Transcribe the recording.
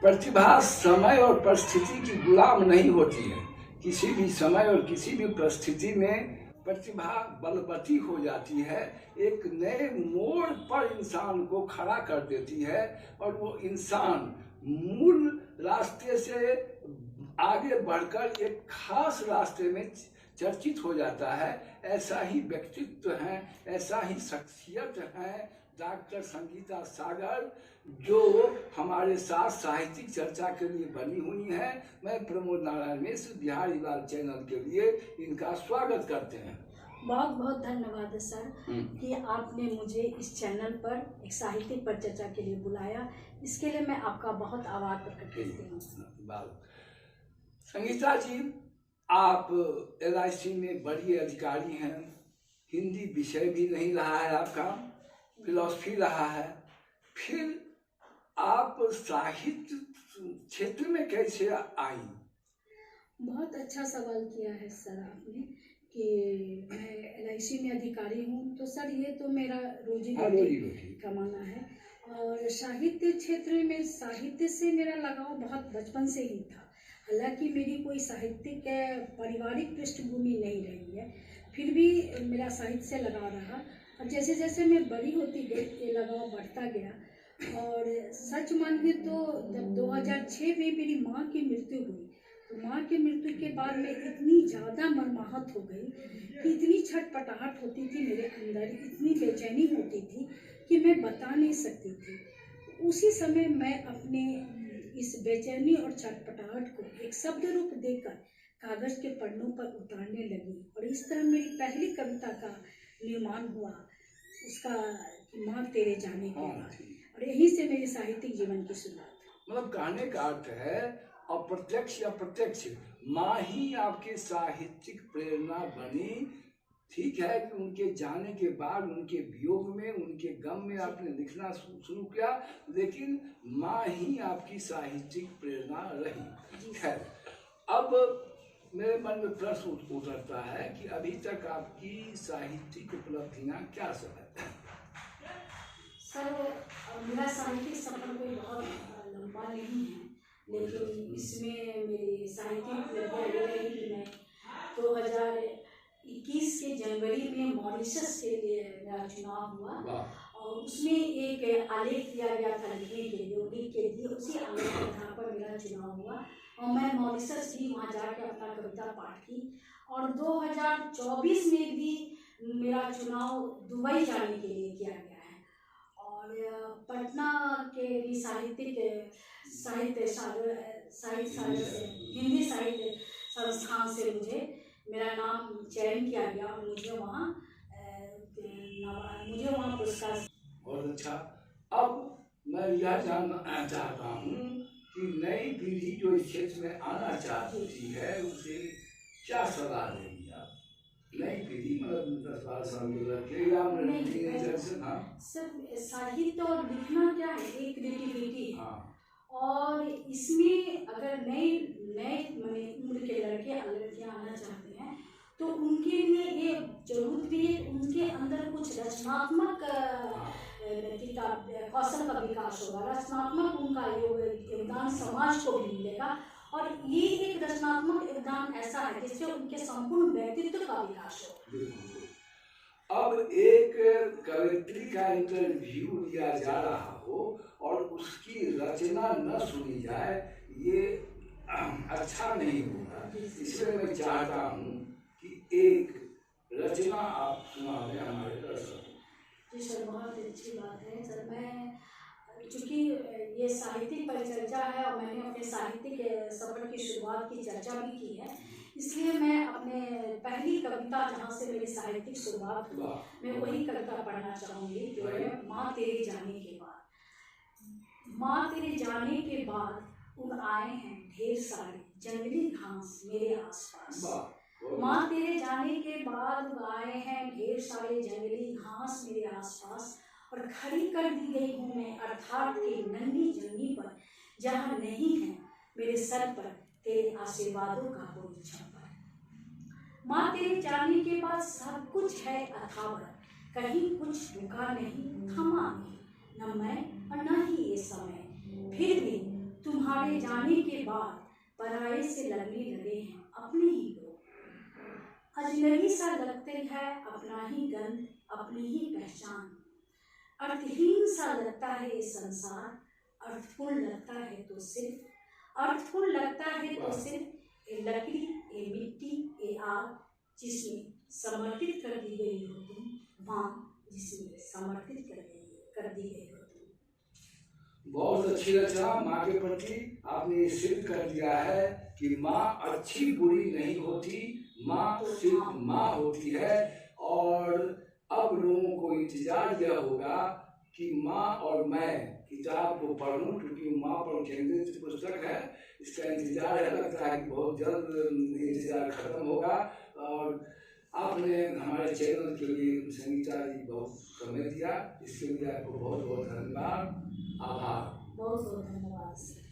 प्रतिभा समय और परिस्थिति की गुलाम नहीं होती है। किसी भी समय और किसी भी परिस्थिति में प्रतिभा बलवती हो जाती है, एक नए मोड़ पर इंसान को खड़ा कर देती है और वो इंसान मूल रास्ते से आगे बढ़कर एक खास रास्ते में चर्चित हो जाता है। ऐसा ही व्यक्तित्व है, ऐसा ही शख्सियत है डॉक्टर संगीता सागर, जो हमारे साथ साहित्यिक चर्चा के लिए बनी हुई हैं। मैं प्रमोद नारायण मिश्र बिहारी लाल चैनल के लिए इनका स्वागत करते हैं। बहुत बहुत धन्यवाद सर कि आपने मुझे इस चैनल पर एक साहित्यिक पर चर्चा के लिए बुलाया। इसके लिए मैं आपका बहुत आभार प्रकट करती हूँ। संगीता जी, आप LIC में बड़ी अधिकारी हैं, हिंदी विषय भी नहीं रहा है आपका, फिलॉसफी रहा है, फिर आप साहित्य क्षेत्र में कैसे आई? बहुत अच्छा सवाल किया है सर आपने कि मैं LIC में अधिकारी हूँ। तो सर ये तो मेरा रोजी रोटी कमाना है और साहित्य क्षेत्र में साहित्य से मेरा लगाव बहुत बचपन से ही था। हालांकि मेरी कोई साहित्यिक पारिवारिक पृष्ठभूमि नहीं रही है, फिर भी मेरा साहित्य से लगाव रहा और जैसे जैसे मैं बड़ी होती गई ये लगाव बढ़ता गया। और सच मानिए तो जब 2006 में मेरी माँ की मृत्यु हुई तो माँ की मृत्यु के बाद मैं इतनी ज़्यादा मर्माहत हो गई कि इतनी छटपटाहट होती थी मेरे अंदर, इतनी बेचैनी होती थी कि मैं बता नहीं सकती थी। उसी समय मैं अपने इस बेचैनी और छटपटाहट को एक शब्द रूप देकर कागज के पन्नों पर उतारने लगी और इस तरह मेरी पहली कविता का निर्माण हुआ, उसका माँ तेरे जाने के बाद। और यहीं से मेरे साहित्यिक जीवन की शुरुआत। मतलब कहने का अर्थ है अप्रत्यक्ष या प्रत्यक्ष माँ ही आपके साहित्यिक प्रेरणा बनी। ठीक है कि उनके जाने के बाद, उनके वियोग में, उनके गम में आपने लिखना शुरू किया, लेकिन माँ ही आपकी साहित्यिक प्रेरणा रही। खैर, अब मेरे मन में प्रश्न उठता है कि अभी तक आपकी साहित्यिक उपलब्धियाँ क्या सब है? सर, मेरा साहित्यिक सफर कोई बहुत लंबा नहीं है, लेकिन इसमें मेरी साहित्यिक उपलब्धियाँ ये रही कि मैं 2021 के जनवरी में मॉरिशस के लिए मेरा चुनाव हुआ और उसमें एक आलेख दिया गया था लिखने के लिए, लिख के दिए, उसी आलेख के आधार पर मेरा चुनाव हुआ और मैं मॉरिशस भी वहाँ जाकर अपना कविता पाठ की। और 2024 में भी मेरा चुनाव दुबई जाने के लिए किया गया है और पटना के भी साहित्य से हिंदी साहित्य संस्थान से मेरा नाम चयन किया गया और मुझे वहाँ पुरस्कार। बहुत अच्छा। अब मैं यह जानना चाहता हूँ कि नई पीढ़ी जो इस क्षेत्र में आना चाहती है उसे क्या सलाह देंगी आप? नई पीढ़ी मतलब 10-12 साल के लड़के या सर, साहित्य और लिखना क्या है, एक क्रिएटिविटी है और इसमें अगर नए उम्र के लड़के लड़कियाँ आना चाहते हैं तो उनके लिए ये जरूरत भी है उनके अंदर कुछ रचनात्मक कौशल का विकास होगा, रचनात्मक उनका योगदान समाज को भी मिलेगा और ये एक रचनात्मक योगदान ऐसा है जिससे उनके संपूर्ण व्यक्तित्व का विकास हो। अब एक कवित्री का इंटरव्यू लिया जा रहा हो और उसकी रचना न सुनी जाए, ये अच्छा नहीं होगा। इसलिए मैं चाहता हूँ कि एक रचना आप सुना दें हमारे दर्शकों। जी सर, बहुत अच्छी बात है सर। मैं चूँकि ये साहित्यिक परिचर्चा है और मैंने अपने साहित्यिक सफर की शुरुआत की चर्चा भी की है, इसलिए मैं अपने पहली कविता जहाँ से मेरी साहित्यिक शुरुआत हुई मैं वही कविता पढ़ना चाहूँगी जो है माँ तेरे जाने के बाद। माँ तेरे जाने के बाद उग आए हैं ढेर सारे जंगली घास मेरे आसपास। माँ तेरे जाने के बाद उग आए हैं ढेर सारे जंगली घास मेरे आसपास और खड़ी कर दी गई हूँ मैं अर्थात के नन्ही जमीन पर जहाँ नहीं है मेरे सर पर तेरे आशीर्वादों का कोई छप्पर। माँ तेरे जाने के बाद सब कुछ है अथावर, कहीं कुछ रुका नहीं, थमा नहीं, न मैं और न ही ये समय, फिर भी तुम्हारे जाने के बाद पराये से लगने लगे हैं अपने ही लोग। अजनबी सा लगते है अपना ही गंध, अपनी ही पहचान। अर्थहीन सा लगता है ये संसार, अर्थपूर्ण लगता है तो सिर्फ, अर्थपूर्ण लगता है तो सिर्फ ये लकड़ी, ये मिट्टी, ये आग जिसमें समर्पित कर दी गई हो तुम, माँ जिसमें समर्पित कर दी गई हो तुम। बहुत अच्छी रचना माँ के प्रति आपने सिद्ध कर दिया है कि माँ अच्छी बुरी नहीं होती, माँ सिर्फ माँ होती है। और अब लोगों को इंतजार यह होगा कि माँ और मैं किताब को पढ़ूं, क्योंकि माँ पर केंद्रित पुस्तक है। इसका इंतजार है, लगता है कि बहुत जल्द इंतजार खत्म होगा। और आपने हमारे चैनल के लिए संगीता जी बहुत समय दिया, इसके लिए आपको बहुत बहुत धन्यवाद, आभार। बहुत बहुत धन्यवाद।